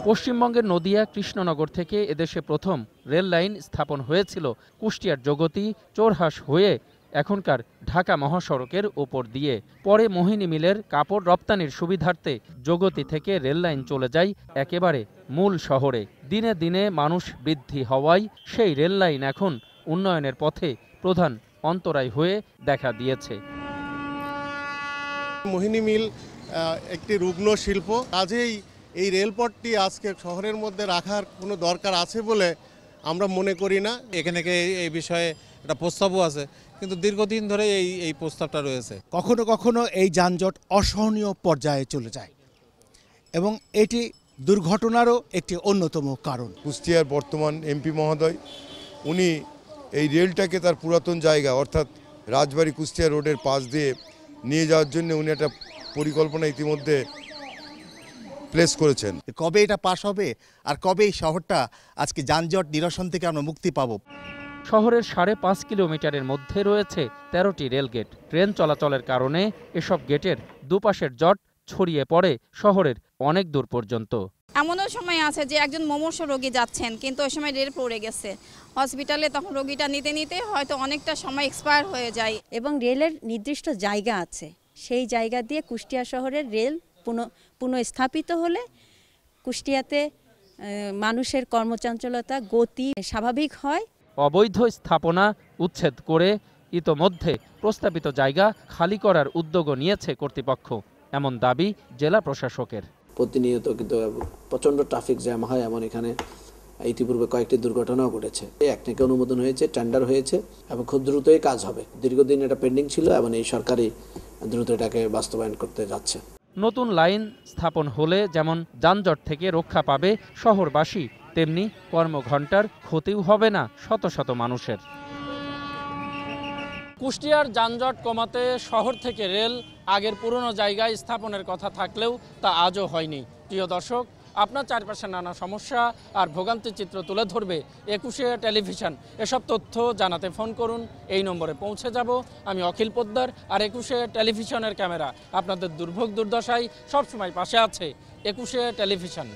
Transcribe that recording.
পশ্চিমবঙ্গের নদিয়া কৃষ্ণনগর থেকে এদেশে প্রথম রেল লাইন স্থাপন হয়েছিল কুষ্টিয়ার জগতী চোরহাস হয়ে এখনকার ঢাকা মহাসড়কের ওপর দিয়ে। পরে মোহিনী মিলের কাপড় রপ্তানির সুবিধার্থে জগতী থেকে রেল লাইন চলে যায় একেবারে মূল শহরে। দিনে দিনে মানুষ বৃদ্ধি হওয়ায় সেই রেল লাইন এখন উন্নয়নের পথে প্রধান অন্তরায় হয়ে দেখা দিয়েছে। মোহিনী মিল একটি রুগ্ন শিল্প, কাজেই এই রেলপথটি আজকে শহরের মধ্যে রাখার কোনো দরকার আছে বলে আমরা মনে করি না। এখানে এই বিষয়ে একটা প্রস্তাবও আছে, কিন্তু দীর্ঘদিন ধরে এই প্রস্তাবটা রয়েছে। কখনো কখনো এই যানজট অসহনীয় পর্যায়ে চলে যায় এবং এটি দুর্ঘটনারও একটি অন্যতম কারণ। কুষ্টিয়ার বর্তমান এমপি মহোদয় উনি এই রেলটাকে তার পুরাতন জায়গা অর্থাৎ রাজবাড়ী কুষ্টিয়া রোডের পাশ দিয়ে নিয়ে যাওয়ার জন্য উনি একটা পরিকল্পনা ইতিমধ্যে প্লেস করেছেন। কবে এটা পাস হবে আর কবে এই শহরটা আজকে যানজট নিরসন থেকে আমরা মুক্তি পাবো। শহরের 5.5 কিলোমিটারের মধ্যে রয়েছে 13টি রেলগেট। ট্রেন চলাচলের কারণে এসব গেটের দুপাশের জট ছড়িয়ে পড়ে শহরের অনেক দূর পর্যন্ত। এমনও সময় আছে যে একজন মুমূর্ষ রোগী যাচ্ছেন, কিন্তু ওই সময় রেল পড়ে গেছে হসপিটালে, তখন রোগীটা নিতে নিতে হয়তো অনেকটা সময় এক্সপায়ার হয়ে যায়। এবং রেলের নির্দিষ্ট জায়গা আছে, সেই জায়গা দিয়ে কুষ্টিয়া শহরের রেল পুনঃস্থাপিত হলে কুষ্টিয়াতে মানুষের কর্মচঞ্চলতা গতি স্বাভাবিক হয়। অবৈধ স্থাপনা উচ্ছেদ করে ইতোমধ্যে প্রস্তাবিত জায়গা খালি করার উদ্যোগও নিয়েছে কর্তৃপক্ষ, এমন দাবি জেলা প্রশাসকের। প্রতিনিয়ত কিন্তু প্রচণ্ড ট্রাফিক জ্যাম হয়, এমন এখানে ইতিপূর্বে কয়েকটি দুর্ঘটনাও ঘটেছে। একটাকে অনুমোদন হয়েছে, টেন্ডার হয়েছে এবং খুব দ্রুতই কাজ হবে। দীর্ঘদিন এটা পেন্ডিং ছিল এবং এই সরকারই দ্রুত এটাকে বাস্তবায়ন করতে যাচ্ছে। নতুন লাইন স্থাপন হলে যেমন যানজট থেকে রক্ষা পাবে শহরবাসী, তেমনি কর্মঘণ্টার ক্ষতিও হবে না শত শত মানুষের। কুষ্টিয়ার যানজট কমাতে শহর থেকে রেল আগের পুরনো জায়গায় স্থাপনের কথা থাকলেও তা আজও হয়নি। প্রিয় দর্শক, আপনার চারপাশে নানা সমস্যা আর ভোগান্তির চিত্র তুলে ধরবে 21শে টেলিভিশন। এসব তথ্য জানাতে ফোন করুন, এই নম্বরে পৌঁছে যাব। আমি অখিল পোদ্দার, আর 21শে টেলিভিশনের ক্যামেরা আপনাদের দুর্ভোগ দুর্দশায় সবসময় পাশে আছে। 21শে টেলিভিশন।